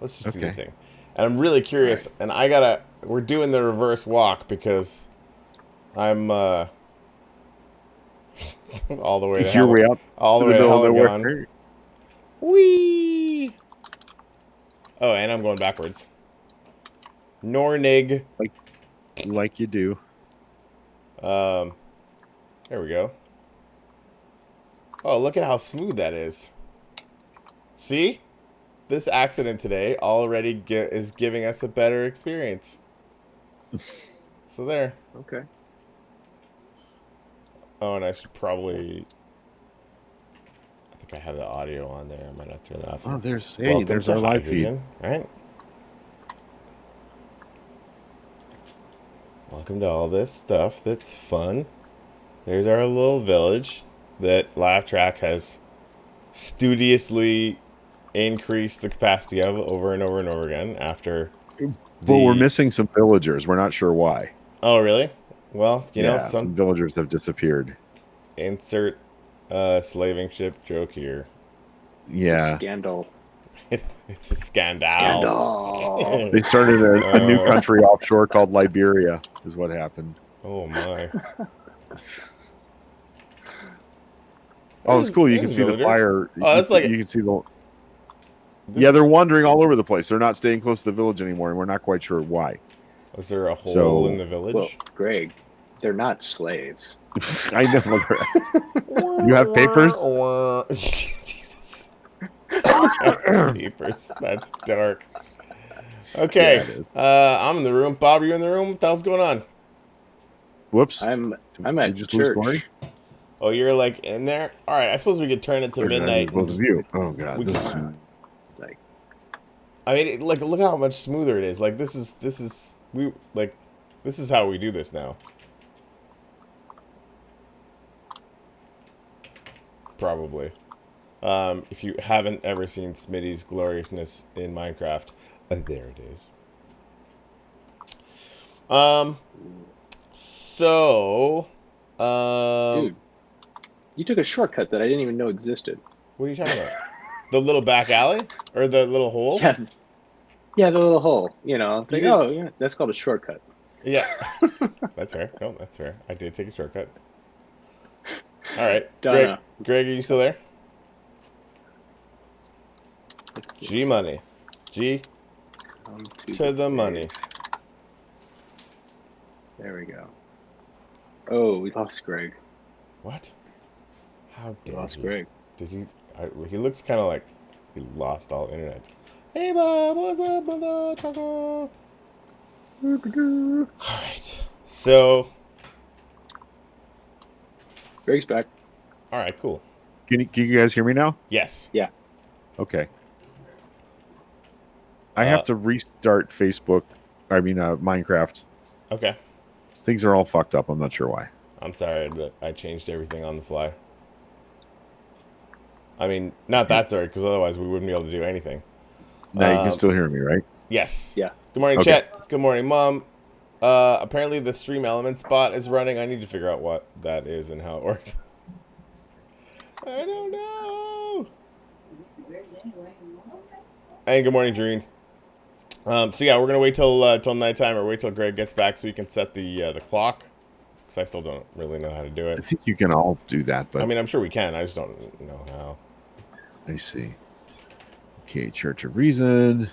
Let's just do the Okay. thing. And I'm really curious, and we're doing the reverse walk because I'm all the way to You're hell, way out all the to the way to middle of hell and nowhere. gone. Whee! Oh, and I'm going backwards. Nornig. Like, like you do. Um, there we go. Oh, look at how smooth that is. See? This accident today already is giving us a better experience. So there. Okay. Oh, and I should probably... I think I have the audio on there. I might not turn that off. Oh, there's Welcome there's to our live feed. Hydrogen. Right? Welcome to all this stuff that's fun. There's our little village that Laugh Track has studiously increased the capacity of over and over and over again after But we're the... missing some villagers. We're not sure why. Oh, really? Well, Yeah, some some villagers have disappeared. insert slaving ship joke here. It's a Yeah. scandal. It's a scandal. Scandal. They started a new country offshore called Liberia, is what happened. Oh my. Oh, it's cool. You can There's a see the villager. fire. Oh, that's like... You can see the... Yeah, they're wandering all over the place. They're not staying close to the village anymore, and we're not quite sure why. Is there a hole in the village? Well, Greg, they're not slaves. I know. You have papers? Jesus. Papers. That's dark. Okay. Yeah, it is. I'm in the room. Bob, are you in the room? What the hell's going on? Whoops. I'm Did at you just lose church. Corey? Oh, you're like in there? All right. I suppose we could turn it to midnight. Both of you. Oh god. We This can- is... Like, I mean, like, look how much smoother it is. Like, this is how we do this now. Probably. If you haven't ever seen Smitty's gloriousness in Minecraft, there it is. So, dude, you took a shortcut that I didn't even know existed. what are you talking about? The little back alley or the little hole? Yeah, yeah, the little hole. You know, it's like, did- oh, yeah, that's called a shortcut. Yeah, that's fair. No, that's fair. I did take a shortcut. All right, Donna. Greg, are you still there? Let's see. G money, G Come to the money. There we go. Oh, we lost Greg. What? How We dare lost he? Greg. Did he? He looks kind of like he lost all internet. Hey, Bob, what's up, mother trucker? All right. So, Greg's back. all right, cool. Can you guys hear me now? Yes. Yeah. Okay. I have to restart Facebook. I mean, Minecraft. Okay. Things are all fucked up. I'm not sure why. I'm sorry that I changed everything on the fly. I mean, not that sorry, because otherwise we wouldn't be able to do anything. Now you can still hear me, right? Yes. Yeah. Good morning, Okay. Chet. Good morning, Mom. Apparently the Stream Elements bot is running. I need to figure out what that is and how it works. I don't know. And good morning, Jareen. So yeah, we're gonna wait till nighttime, or wait till Greg gets back so we can set the clock. Because I still don't really know how to do I it. think you can all do that, but I mean, I'm sure we can. I just don't know how. I see. Okay, Church of Reason.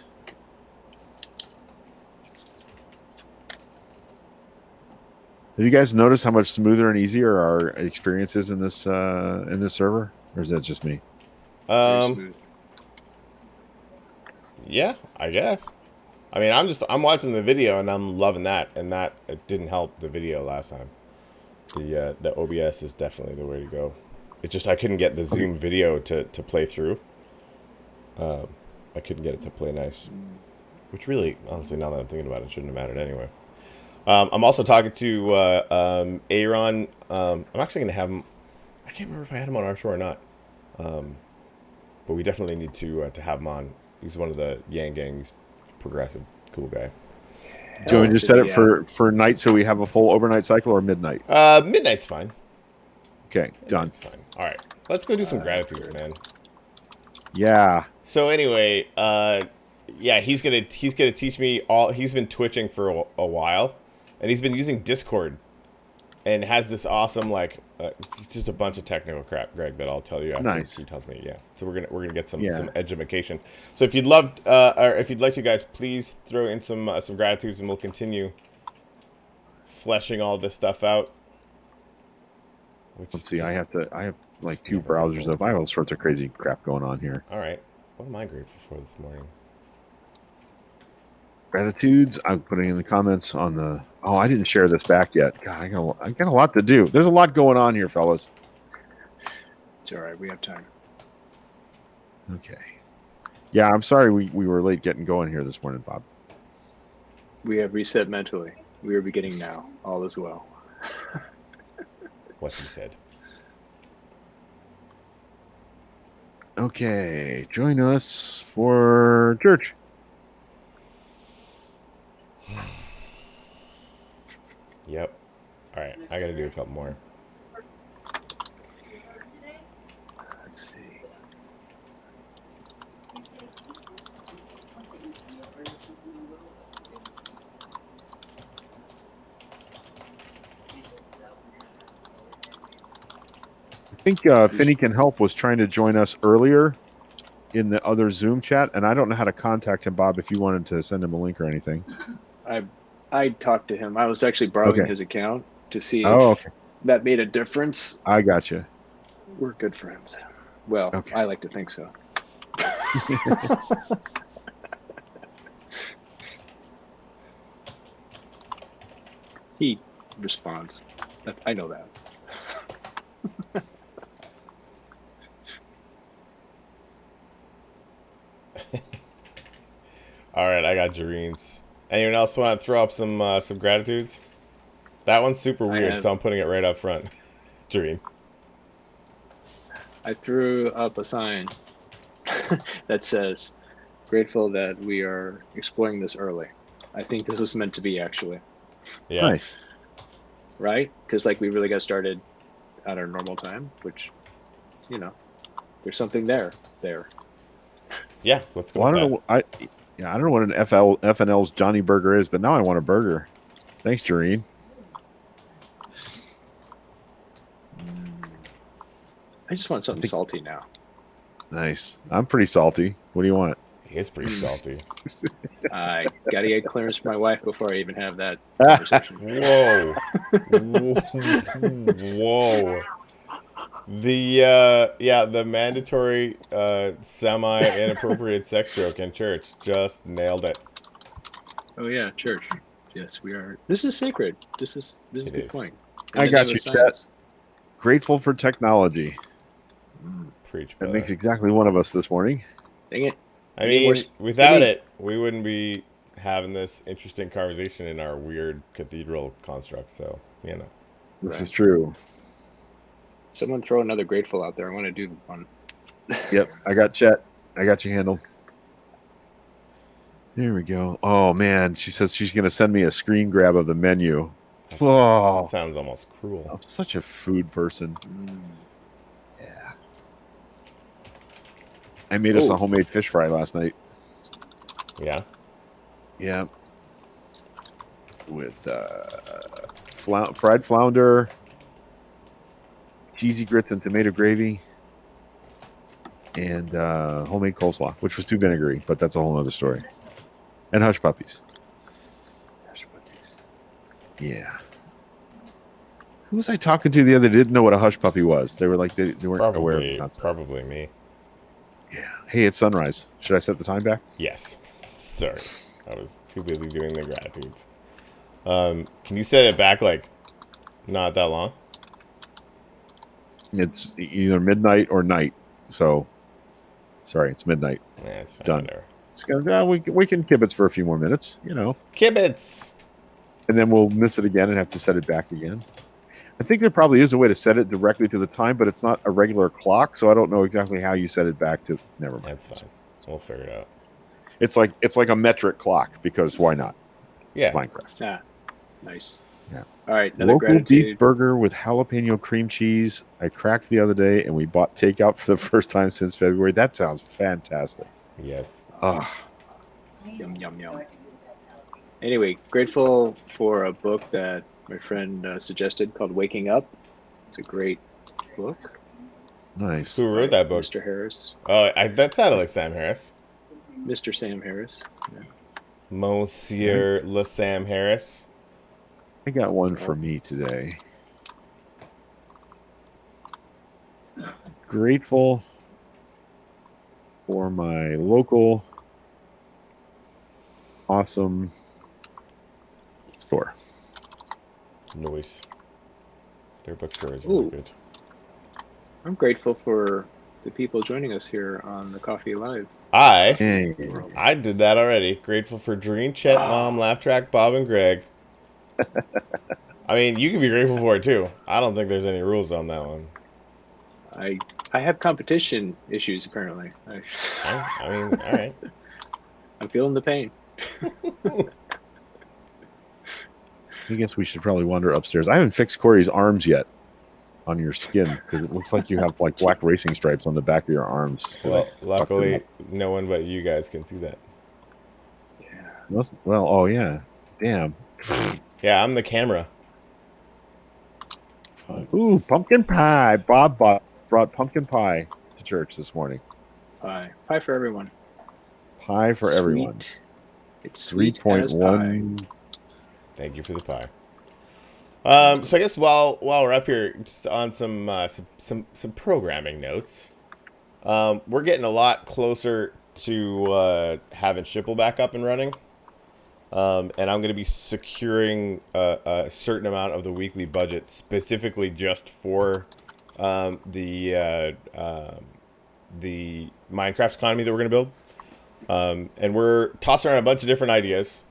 Have you guys noticed how much smoother and easier our experience is in this server, or is that just me? Very smooth. Yeah, I guess. I mean, I'm watching the video and I'm loving that, and that it didn't help the video last time. The OBS is definitely the way to go. It's just I couldn't get the Zoom video to play through. I couldn't get it to play nice, which really, honestly, now that I'm thinking about it, shouldn't have mattered anyway. I'm also talking to Aaron. I'm actually gonna have him. I can't remember if I had him on our show or not. But we definitely need to have him on. He's one of the Yang Gang. He's progressive, cool guy. Do you want me to just set it for night so we have a full overnight cycle, or midnight? Midnight's fine. Okay, done. It's fine. All right, let's go do some gratitudes, man. Yeah. So anyway, yeah, he's gonna teach me all. He's been twitching for a while, and he's been using Discord, and has this awesome just a bunch of technical crap, Greg, that I'll tell you after Nice. he tells me. Yeah, so we're gonna get some Yeah. education. So if you'd love, or if you'd like to, guys, please throw in some gratitudes, and we'll continue fleshing all this stuff out. Let's see. I have like 2 browsers up. I have all sorts of crazy crap going on here. All right, what am I grateful for this morning? Gratitudes. I'm putting in the comments on the. Oh, I didn't share this back yet. God, I got a lot to do. There's a lot going on here, fellas. It's all right. We have time. Okay. Yeah, I'm sorry we were late getting going here this morning, Bob. We have reset mentally. We are beginning now. All is well. What he said. Okay, join us for church. Yep. All right, I got to do a couple more. Let's see. I think Finny Can Help was trying to join us earlier in the other Zoom chat, and I don't know how to contact him, Bob, if you wanted to send him a link or anything. I talked to him. I was actually borrowing Okay. his account to see Oh, if okay. that made a difference. I got you. We're good friends. Well, Okay. I like to think so. He responds. I know that. All right, I got Jareen's. Anyone else want to throw up some gratitudes? That one's super weird, so I'm putting it right up front. Jareen. I threw up a sign that says, "Grateful that we are exploring this early." I think this was meant to be, actually. Yeah. Nice. Right? Because we really got started at our normal time, which, there's something there. Yeah, let's go. Well, with I don't know what an FNL's Johnny Burger is, but now I want a burger. Thanks, Jareen. I just want something salty now. Nice. I'm pretty salty. What do you want? He is pretty salty. I gotta get clearance from my wife before I even have that conversation. Whoa. Whoa. The mandatory semi inappropriate sex joke in church just nailed it. Oh yeah, church. Yes, we are. This is sacred. This is a good point. I got you, Chet. Grateful for technology. Preach. That brother. makes exactly one of us this morning. Dang it. I mean, without it, we wouldn't be having this interesting conversation in our weird cathedral construct. So, This is true. Someone throw another grateful out there. I want to do one. Yep, I got Chet. I got you handled. There we go. Oh man, she says she's going to send me a screen grab of the menu. That sounds almost cruel. I'm such a food person. Yeah. I made us a homemade fish fry last night. Yeah. Yeah. With fried flounder, cheesy grits and tomato gravy, and homemade coleslaw, which was too vinegary, but that's a whole other story. And hush puppies. Yeah. Who was I talking to the other day? Didn't know what a hush puppy was. They were like they weren't aware of the concept. Probably me. Yeah. Hey, it's sunrise. Should I set the time back? Yes. Sorry, I was too busy doing the gratitudes. Can you set it back not that long? It's either midnight or night. So, sorry, it's midnight. Yeah, it's fine. Done. It's gonna, we can kibitz for a few more minutes, Kibitz. And then we'll miss it again and have to set it back again. I think there probably is a way to set it directly to the time, but it's not a regular clock, so I don't know exactly how you set it back to. Never mind. That's fine. We'll figure it out. It's like a metric clock because why not? Yeah. It's Minecraft. Ah, nice. Yeah. All right. Another Local gratitude. beef burger with jalapeno cream cheese. I cracked the other day, and we bought takeout for the first time since February. That sounds fantastic. Yes. Ah, Yum, yum, yum. Anyway, grateful for a book that my friend suggested called Waking Up. It's a great book Nice. Who wrote by that book? Mr. Harris. Oh, that sounded like Sam Harris. Mr. Sam Harris. Yeah. Monsieur Le Sam Harris. I got one for Oh. me today. Grateful for my local awesome store. Noise. Their bookstore is really Ooh. good. I'm grateful for the people joining us here on the Coffee Live Hey, world. I did that already. Grateful for Doreen, Chet, Mom, Laugh Track, Bob, and Greg. I mean, you can be grateful for it too. I don't think there's any rules on that one. I have competition issues apparently. I mean, all right. I'm feeling the pain. I guess we should probably wander upstairs. I haven't fixed Corey's arms yet on your skin because it looks like you have like black racing stripes on the back of your arms. Well, Fucked him luckily, up. no one but you guys can see that. Yeah. Well, oh yeah. Damn. Yeah, I'm the camera. Ooh, pumpkin pie. Bob brought pumpkin pie to church this morning. Pie. Pie for everyone. Pie for Sweet. everyone. It's sweet as pie. 3.1. Thank you for the pie. So I guess while we're up here, just on some programming notes, we're getting a lot closer to having Schipple back up and running, and I'm going to be securing a certain amount of the weekly budget specifically just for the Minecraft economy that we're going to build, and we're tossing around a bunch of different ideas.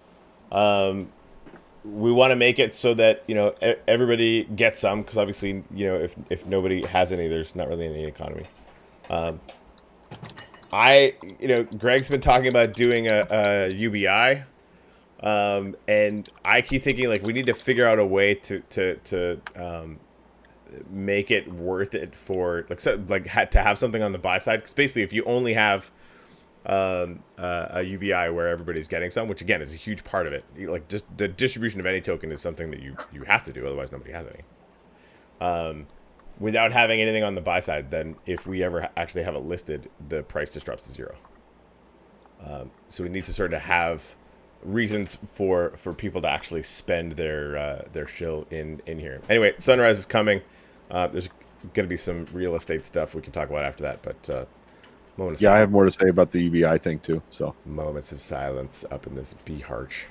We want to make it so that everybody gets some, because obviously if nobody has any, there's not really any economy. Greg's been talking about doing a UBI, and I keep thinking like we need to figure out a way to make it worth it for to have something on the buy side, because basically if you only have a UBI where everybody's getting some, which again is a huge part of it. Like just the distribution of any token is something that you have to do, otherwise nobody has any. Without having anything on the buy side, then if we ever actually have it listed, the price just drops to zero. So we need to sort of have reasons for people to actually spend their shill in here. Anyway, Sunrise is coming. There's going to be some real estate stuff we can talk about after that, but. Yeah, I have more to say about the UBI thing too. So moments of silence up in this bee harch.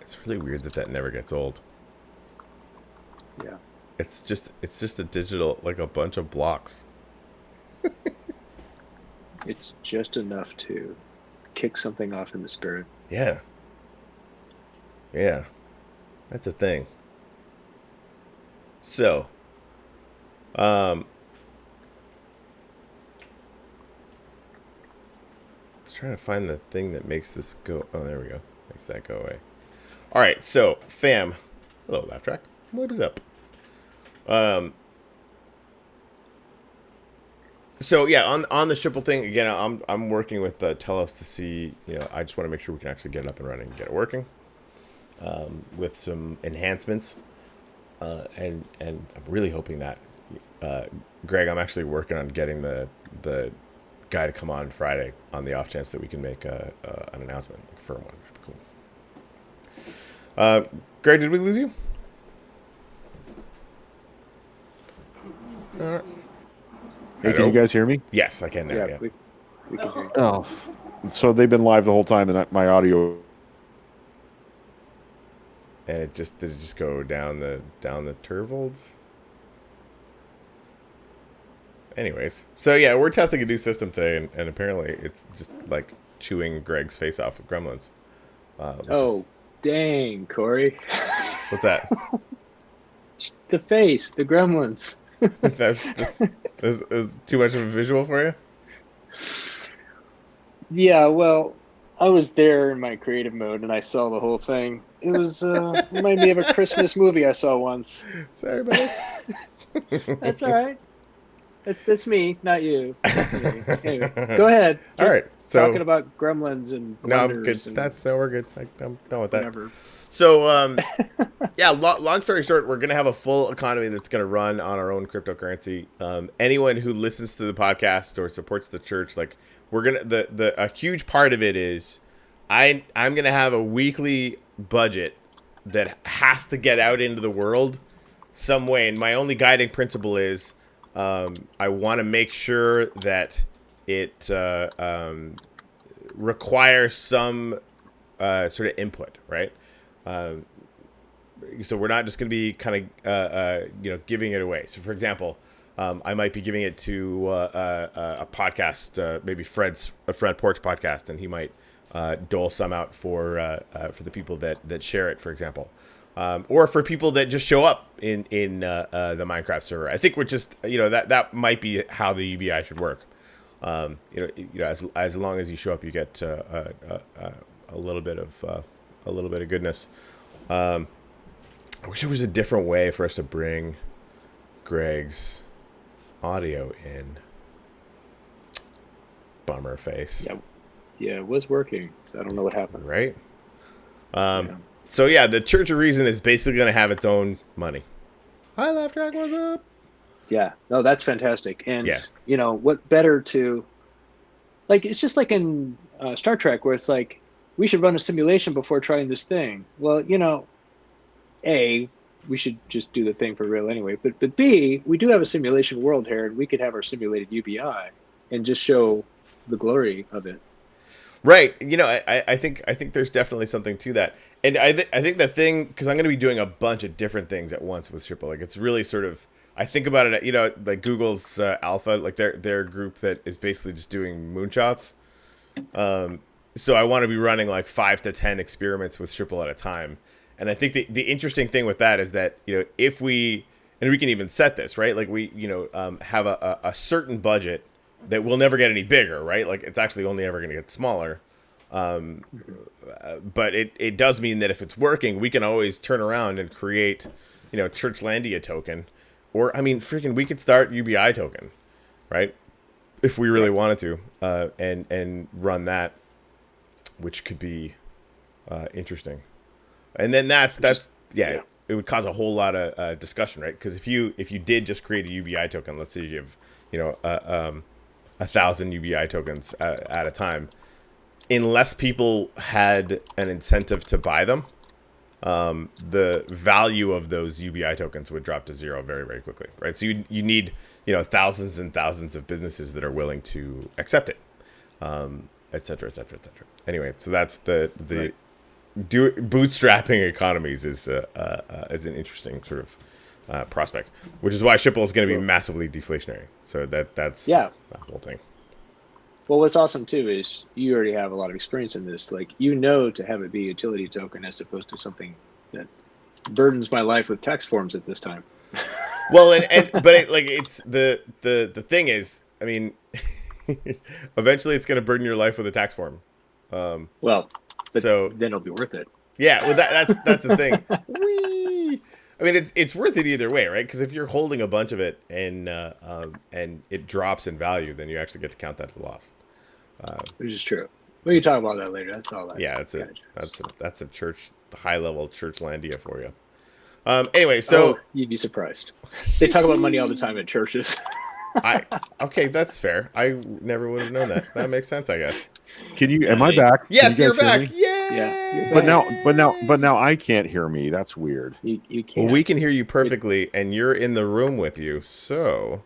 It's really weird that never gets old. Yeah. It's just a digital, like a bunch of blocks. It's just enough to kick something off in the spirit. Yeah. Yeah. That's a thing. So, I was trying to find the thing that makes this go. Oh, there we go. Makes that go away. All right, so fam, hello, Laugh Track. What is up? So yeah, on the Schipple thing again, I'm working with Telos to see. I just want to make sure we can actually get it up and running, and get it working, with some enhancements, and I'm really hoping that, Greg, I'm actually working on getting the guy to come on Friday on the off chance that we can make an announcement, like a firm one, which would be cool. Greg, did we lose you? All right. Hey, can you guys hear me? Yes, I can now. Yeah. We can hear you. Oh, so they've been live the whole time, and my audio. And did it just go down the turvolts? Anyways, so yeah, we're testing a new system today, and apparently it's just like chewing Greg's face off with gremlins. Dang, Corey. What's that? The face, the gremlins. That's too much of a visual for you? Yeah, well, I was there in my creative mode, and I saw the whole thing. It was reminded me of a Christmas movie I saw once. Sorry, buddy. That's all right. That's me, not you. That's me. Anyway, go ahead. All right. So talking about gremlins and no, I'm good. We're good. I'm done with that. Whatever. So yeah. Long story short, we're gonna have a full economy that's gonna run on our own cryptocurrency. Anyone who listens to the podcast or supports the church, like we're gonna a huge part of it is I'm gonna have a weekly budget that has to get out into the world some way, and my only guiding principle is I want to make sure that it requires some sort of input, right? So we're not just going to be kind of giving it away. So for example, I might be giving it to a podcast, maybe a Fred Porch podcast, and he might dole some out for the people that share it, for example. Or for people that just show up in the Minecraft server. I think we're just that might be how the UBI should work. As long as you show up, you get a little bit of goodness. I wish there was a different way for us to bring Greg's audio in. Bummer face. Yeah, it was working. So I don't know what happened. Right. So yeah, the Church of Reason is basically going to have its own money. Hi, Laugh Track, what's up? Yeah, no, that's fantastic. And what better to, like, it's just like in Star Trek where it's like, we should run a simulation before trying this thing. Well, A, we should just do the thing for real anyway. But B, we do have a simulation world here, and we could have our simulated UBI and just show the glory of it. Right. I think there's definitely something to that. And I think the thing, because I'm going to be doing a bunch of different things at once with Shipple. Like, it's really sort of, I think about it, like Google's Alpha, like their group that is basically just doing moonshots. So I want to be running like 5 to 10 experiments with Shipple at a time. And I think the interesting thing with that is that, if we, and we can even set this, right? Like we, have a certain budget that will never get any bigger, right? Like it's actually only ever going to get smaller. But it does mean that if it's working, we can always turn around and create, Churchlandia token, or we could start UBI token, right? If we really wanted to, and run that, which could be interesting. And then that's it would cause a whole lot of discussion, right? Because if you did just create a UBI token, let's say you give 1,000 UBI tokens at a time, unless people had an incentive to buy them, the value of those UBI tokens would drop to zero very, very quickly, right? So you need thousands and thousands of businesses that are willing to accept it, et cetera, et cetera, et cetera. Anyway, so that's the right. Bootstrapping economies is an interesting sort of prospect, which is why Shipple is going to be massively deflationary. So that's the whole thing. Well, what's awesome too is you already have a lot of experience in this. Like, to have it be a utility token as opposed to something that burdens my life with tax forms at this time. Well, it's the thing is, eventually it's going to burden your life with a tax form. But so then it'll be worth it. Yeah, well, that's the thing. Whee! It's worth it either way, right? Because if you're holding a bunch of it and it drops in value, then you actually get to count that as a loss. Which is true. We can talk about that later. That's all that. Yeah, that's a church, high level Churchlandia for you. Anyway, so you'd be surprised. They talk about money all the time at churches. Okay, that's fair. I never would have known that. That makes sense, I guess. Can you? Am I Hey, back? Yes, Can you you're guys hear back. me? yeah, you're Yay! But back. now I can't hear me. That's weird. You Well, can't. we can hear you perfectly, and you're in the room with you, so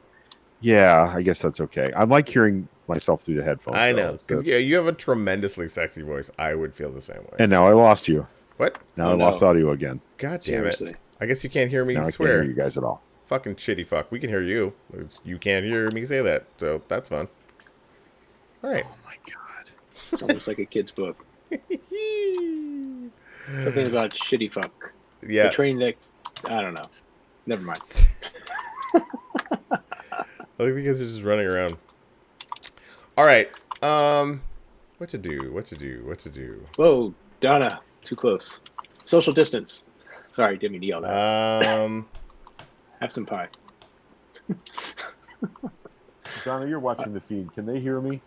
Yeah, I guess that's okay. I like hearing myself through the headphones, I though. know. Because yeah, you have a tremendously sexy voice. I would feel the same way. And now I lost you. What? Now Oh I lost no, audio again. God damn it. seriously. I guess you can't hear me Now I can't swear. hear you guys at all. Fucking shitty fuck. We can hear you. You can't hear me say that, so that's fun. All right. Oh my god. It's almost like a kid's book. Something about shitty fuck. Yeah. The train that I don't know. Never mind. I think you guys are just running around. All right. What to do? What to do? What to do? Whoa, Donna, too close. Social distance. Sorry, didn't mean to yell that. Have some pie. Donna, you're watching the feed. Can they hear me?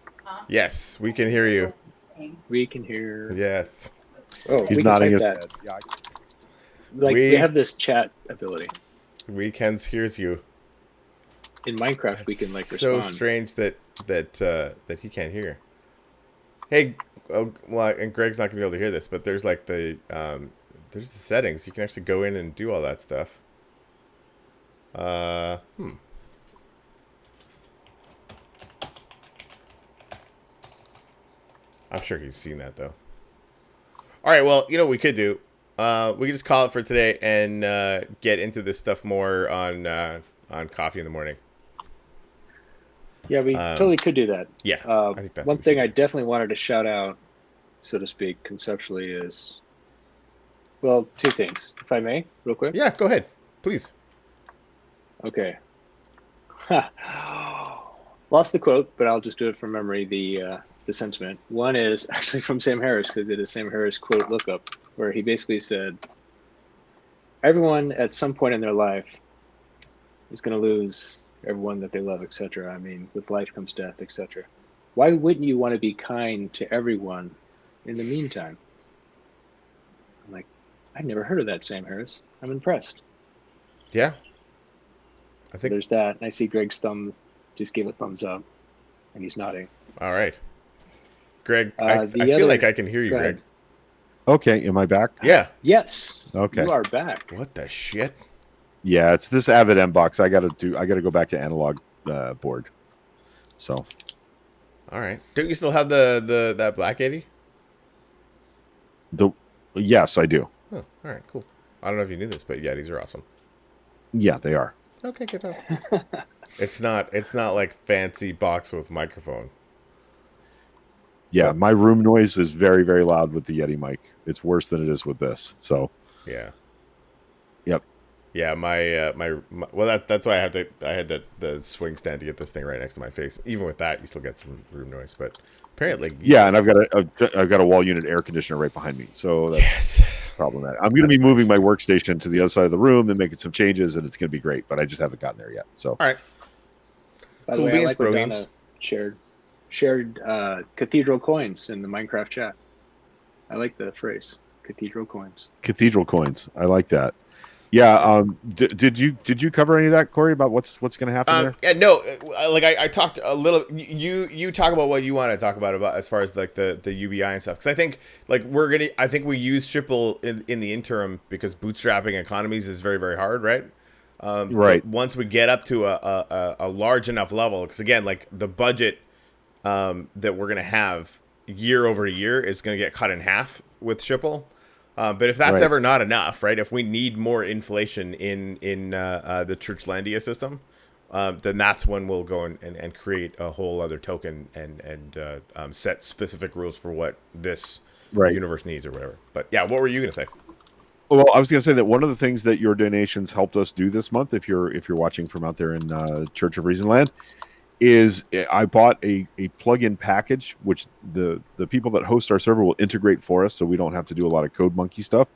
Yes, we can hear you. We can hear. Yes. Oh, He's we can nodding type his that. head. Yeah, Like we have this chat ability Weekends hears you. in Minecraft. We can like so respond. strange that he can't hear. Hey, well, and Greg's not gonna be able to hear this, but there's like there's the settings. You can actually go in and do all that stuff. I'm sure he's seen that though. All right, well, you know what we could do? We could just call it for today and get into this stuff more on Coffee in the Morning. Yeah, we totally could do that. Yeah, I think that's one what we thing should I do. definitely wanted to shout out, so to speak, conceptually is, well, two things, if I may, real quick. Yeah, go ahead, please. Okay. Lost the quote, but I'll just do it from memory. The sentiment. One is actually from Sam Harris, because they did a Sam Harris quote lookup, where he basically said, everyone at some point in their life is going to lose everyone that they love, etc. I mean, with life comes death, etc. Why wouldn't you want to be kind to everyone in the meantime? I'm like, I've never heard of that, Sam Harris. I'm impressed. Yeah, I think. There's that. And I see Greg's thumb just gave a thumbs up, and he's nodding. All right, Greg. I The feel other- like I can hear you, go Greg. ahead. Okay, am I back? Yeah. Yes. Okay. You are back. What the shit? Yeah, it's this Avid M box. I gotta go back to analog board. So All right. Don't you still have that Black 80? yes, I do. Oh, all right, cool. I don't know if you knew this, but yeah, these are awesome. Yeah, they are. Okay, good job. It's not like fancy box with microphone. Yeah, my room noise is very, very loud with the Yeti mic. It's worse than it is with this. So Yeah. Yep. Yeah, my well that's why I had the swing stand to get this thing right next to my face. Even with that, you still get some room noise, but apparently yeah, and I've got a wall unit air conditioner right behind me, so that's yes. problematic. I'm going to be moving my workstation to the other side of the room and making some changes, and it's going to be great. But I just haven't gotten there yet. So All right. By Cool the way, I beans, like what bro Donna beans. shared cathedral coins in the Minecraft chat. I like the phrase cathedral coins. cathedral coins, I like that. Yeah. Did you cover any of that, Corey, about what's going to happen there? Yeah, no, like I talked a little. You talk about what you want to talk about as far as like the UBI and stuff. Because I think like I think we use Shipple in the interim because bootstrapping economies is very, very hard, right? Right. But once we get up to a large enough level, because again, like the budget that we're gonna have year over year is gonna get cut in half with Shipple. But if that's Right. ever not enough, right? If we need more inflation in the Churchlandia system, then that's when we'll go and create a whole other token and set specific rules for what this Right. universe needs or whatever. But yeah, what were you gonna say? Well, I was going to say that one of the things that your donations helped us do this month, if you're watching from out there in Church of Reason Land, is I bought a plug-in package, which the people that host our server will integrate for us, so we don't have to do a lot of code monkey stuff.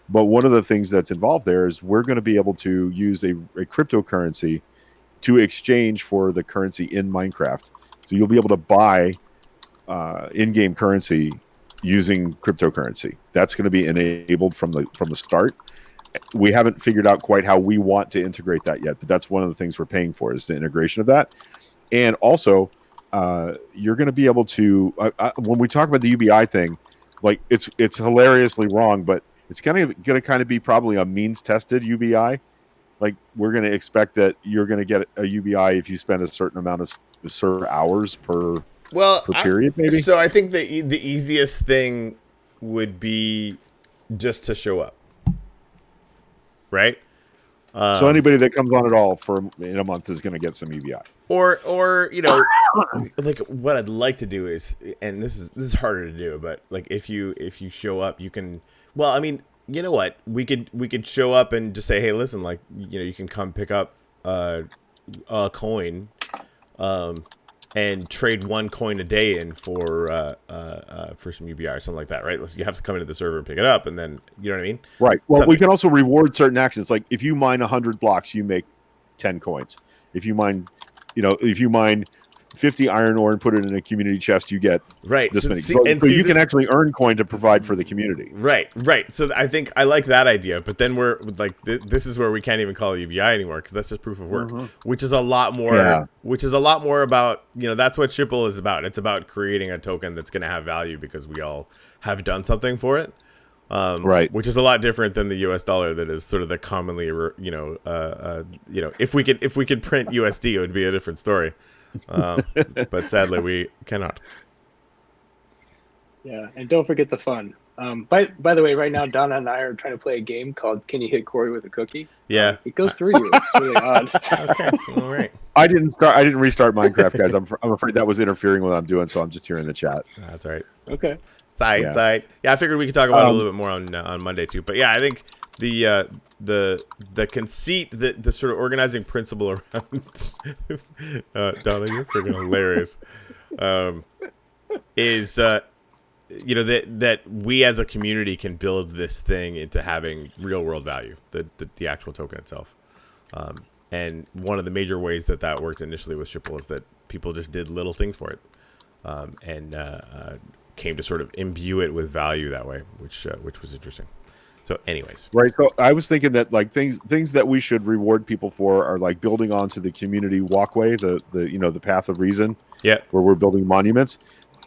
But one of the things that's involved there is we're going to be able to use a cryptocurrency to exchange for the currency in Minecraft. So you'll be able to buy in-game currency using cryptocurrency. That's going to be enabled from the start. We haven't figured out quite how we want to integrate that yet, but that's one of the things we're paying for is the integration of that. And also, you're going to be able to when we talk about the UBI thing, like it's hilariously wrong, but it's going to kind of be probably a means tested UBI. Like we're going to expect that you're going to get a UBI if you spend a certain amount of server hours per period, maybe. So I think the easiest thing would be just to show up, right? So anybody that comes on at all in a month is going to get some UBI. Or like what I'd like to do is, and this is harder to do, but like if you show up, you can. Well, I mean, you know what? We could show up and just say, hey, listen, like you can come pick up a coin, and trade 1 coin a day in for some UBI or something like that, right? You have to come into the server and pick it up, and then you know what I mean, right? Well, we can also reward certain actions. Like if you mine 100 blocks, you make 10 coins. If you mine 50 iron ore and put it in a community chest, you get this many. So you can actually earn coin to provide for the community. Right. So I think I like that idea, but then we're like, this is where we can't even call it UBI anymore because that's just proof of work, which is a lot more. Yeah. Which is a lot more about that's what Shipple is about. It's about creating a token that's going to have value because we all have done something for it. Right. Which is a lot different than the US dollar that is sort of the commonly if we could print USD, it would be a different story. But sadly we cannot. Yeah, and don't forget the fun. By the way, right now Donna and I are trying to play a game called Can You Hit Corey with a Cookie? Yeah. It goes through you. It's really odd. Okay. All right. I didn't restart Minecraft, guys. I'm afraid that was interfering with what I'm doing, so I'm just here in the chat. That's all right. Okay. Side. Yeah, I figured we could talk about it a little bit more on Monday too. But yeah, I think the conceit, the sort of organizing principle around Donna, you're freaking hilarious. Is that we as a community can build this thing into having real world value, the actual token itself. And one of the major ways that worked initially with Shipple is that people just did little things for it, and came to sort of imbue it with value that way, which was interesting. So anyways. Right. So I was thinking that like things that we should reward people for are like building onto the community walkway, the path of reason. Yeah. Where we're building monuments.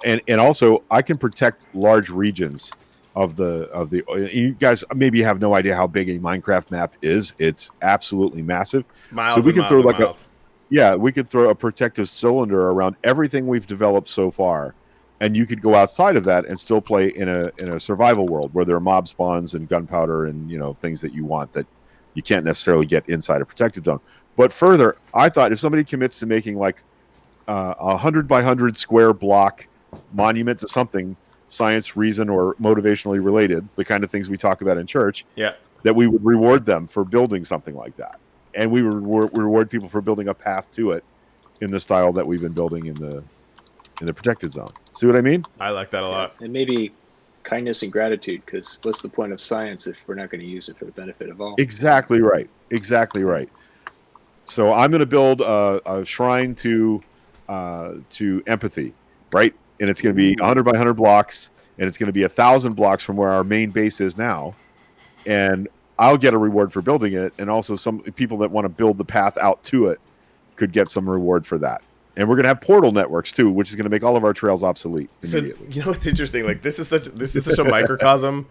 And also I can protect large regions of the you guys maybe have no idea how big a Minecraft map is. It's absolutely massive. Miles. So we can throw like we could throw a protective cylinder around everything we've developed so far. And you could go outside of that and still play in a survival world where there are mob spawns and gunpowder and things that you want that you can't necessarily get inside a protected zone. But further, I thought if somebody commits to making like 100 by 100 square block monument to something science, reason, or motivationally related, the kind of things we talk about in church, that we would reward them for building something like that, and we would reward people for building a path to it in the style that we've been building in the protected zone. See what I mean? I like that a lot. And maybe kindness and gratitude, because what's the point of science if we're not going to use it for the benefit of all? Exactly right. So I'm going to build a shrine to empathy, right? And it's going to be 100 by 100 blocks, and it's going to be 1,000 blocks from where our main base is now. And I'll get a reward for building it, and also some people that want to build the path out to it could get some reward for that. And we're going to have portal networks too, which is going to make all of our trails obsolete immediately. So, what's interesting? Like this is such a microcosm.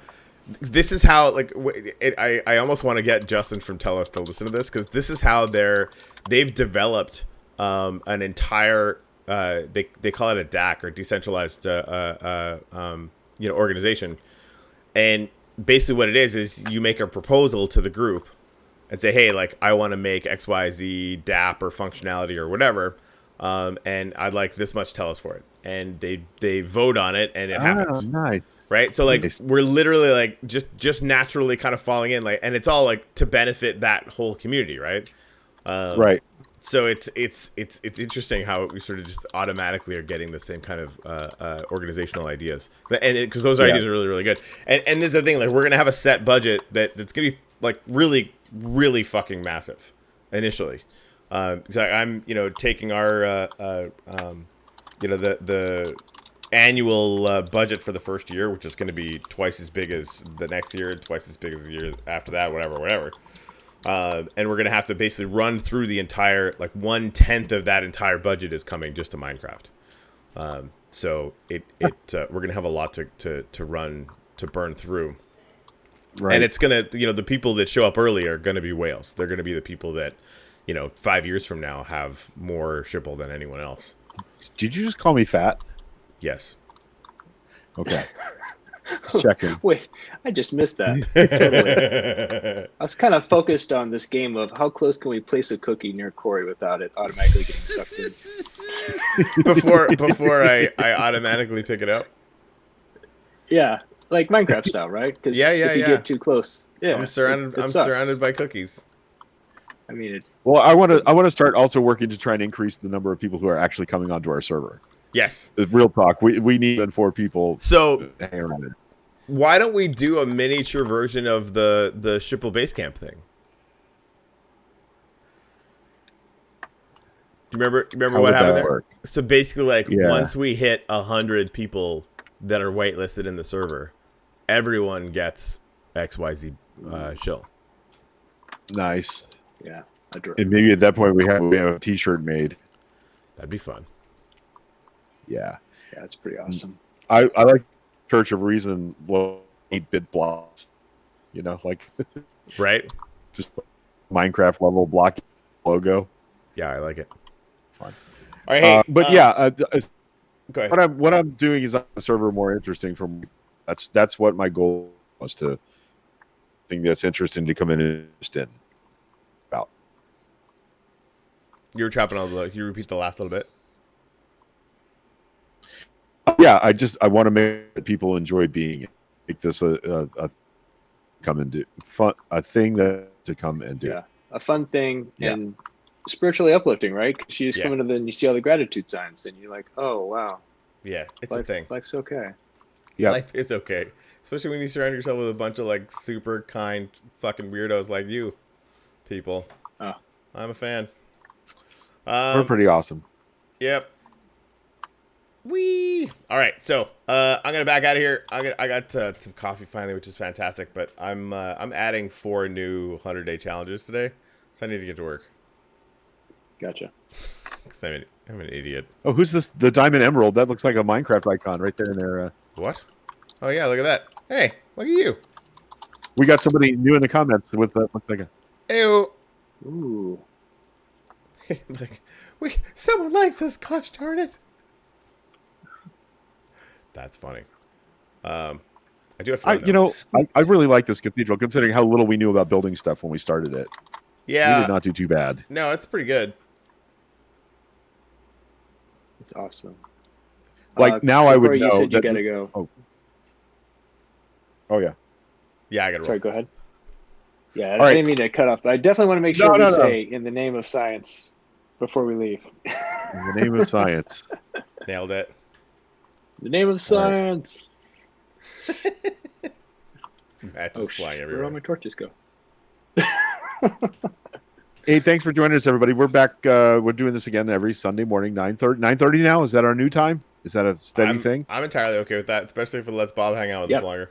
This is how I almost want to get Justin from Tellus to listen to this, because this is how they've developed an entire they call it a DAC, or decentralized organization. And basically what it is you make a proposal to the group and say, hey, like I want to make XYZ DApp or functionality or whatever. And I'd like this much Tellus for it, and they vote on it, and it happens. Nice, right? So like we're literally like just naturally kind of falling in, like, and it's all like to benefit that whole community, right? Right. So it's interesting how we sort of just automatically are getting the same kind of organizational ideas, and because those ideas are really, really good. And this is the thing, like we're gonna have a set budget that's gonna be like really, really fucking massive initially. So I'm taking our the annual budget for the first year, which is going to be twice as big as the next year, twice as big as the year after that, whatever. And we're going to have to basically run through the entire, like 1/10 of that entire budget is coming just to Minecraft. So we're going to have a lot to burn through. Right. And it's going to, the people that show up early are going to be whales. They're going to be the people that, 5 years from now have more shipple than anyone else. Did you just call me fat? Yes. Okay. Just checking. Wait, I just missed that. Totally. I was kind of focused on this game of how close can we place a cookie near Corey without it automatically getting sucked in. before I automatically pick it up. Yeah, like Minecraft style, right? Because if you get too close, I'm surrounded by cookies. I mean, well, I want to start also working to try and increase the number of people who are actually coming onto our server. Yes. Real talk. We need 4 people. So hang around it. Why don't we do a miniature version of the Shipple base camp thing? Do you remember what happened there? Work? So basically, once we hit 100 people that are waitlisted in the server, everyone gets XYZ shill. Nice. Yeah. And maybe at that point we have a T-shirt made. That'd be fun. Yeah. Yeah, it's pretty awesome. I like Church of Reason 8-bit blocks. Like right? Just Minecraft level block logo. Yeah, I like it. Fun. All right, but go ahead. What I'm doing is on the server more interesting from that's what my goal was, to think that's interesting to come in and understand about. You were chopping all the. Can you repeat the last little bit? Yeah, I want to make people enjoy being, make this a come and do fun, a thing that to come and do. Yeah, a fun thing and spiritually uplifting, right? Because you just come into and you see all the gratitude signs, and you're like, oh wow, yeah, it's a thing. Life's okay. Yeah, life is okay, especially when you surround yourself with a bunch of like super kind fucking weirdos like you, people. Oh, I'm a fan. We're pretty awesome. Yep. Wee. All right, so I'm gonna back out of here. I got some coffee finally, which is fantastic. But I'm adding 4 new 100-day challenges today, so I need to get to work. Gotcha. Because I'm an idiot. Oh, who's this? The Diamond Emerald? That looks like a Minecraft icon right there in there. What? Oh yeah, look at that. Hey, look at you. We got somebody new in the comments with 1 second. Ew. Ooh. Like, someone likes us. Gosh darn it. That's funny. I do have to I really like this cathedral, considering how little we knew about building stuff when we started it. Yeah. We did not do too bad. No, it's pretty good. It's awesome. Like, now I would know. You said you gotta go. Oh, yeah. Yeah, I gotta roll. Sorry, go ahead. Yeah, I didn't mean to cut off, but I definitely want to make sure we say in the name of science before we leave. In the name of science. Nailed it. The name of science. Matt's just flying everywhere. Where all my torches go? Hey, thanks for joining us, everybody. We're back. We're doing this again every Sunday morning, 9:30 now. Is that our new time? Is that a steady thing? I'm entirely okay with that, especially if it lets Bob hang out with us longer.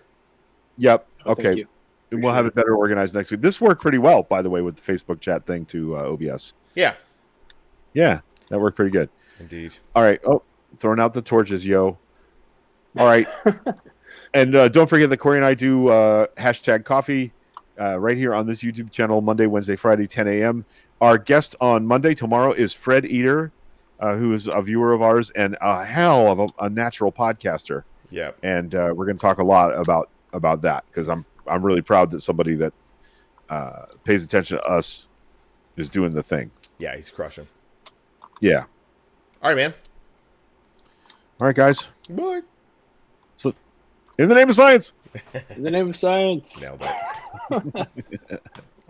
Yep. Oh, okay. We'll have it better organized next week. This worked pretty well, by the way, with the Facebook chat thing to OBS. Yeah. Yeah, that worked pretty good. Indeed. All right. Oh, throwing out the torches, yo. All right. And don't forget that Corey and I do hashtag coffee right here on this YouTube channel, Monday, Wednesday, Friday, 10 a.m. Our guest on Monday tomorrow is Fred Eater, who is a viewer of ours and a hell of a natural podcaster. Yeah. And we're going to talk a lot about that, because I'm really proud that somebody that pays attention to us is doing the thing. Yeah, he's crushing. Yeah. All right, man. All right, guys. Bye. So, in the name of science. In the name of science. Nailed it.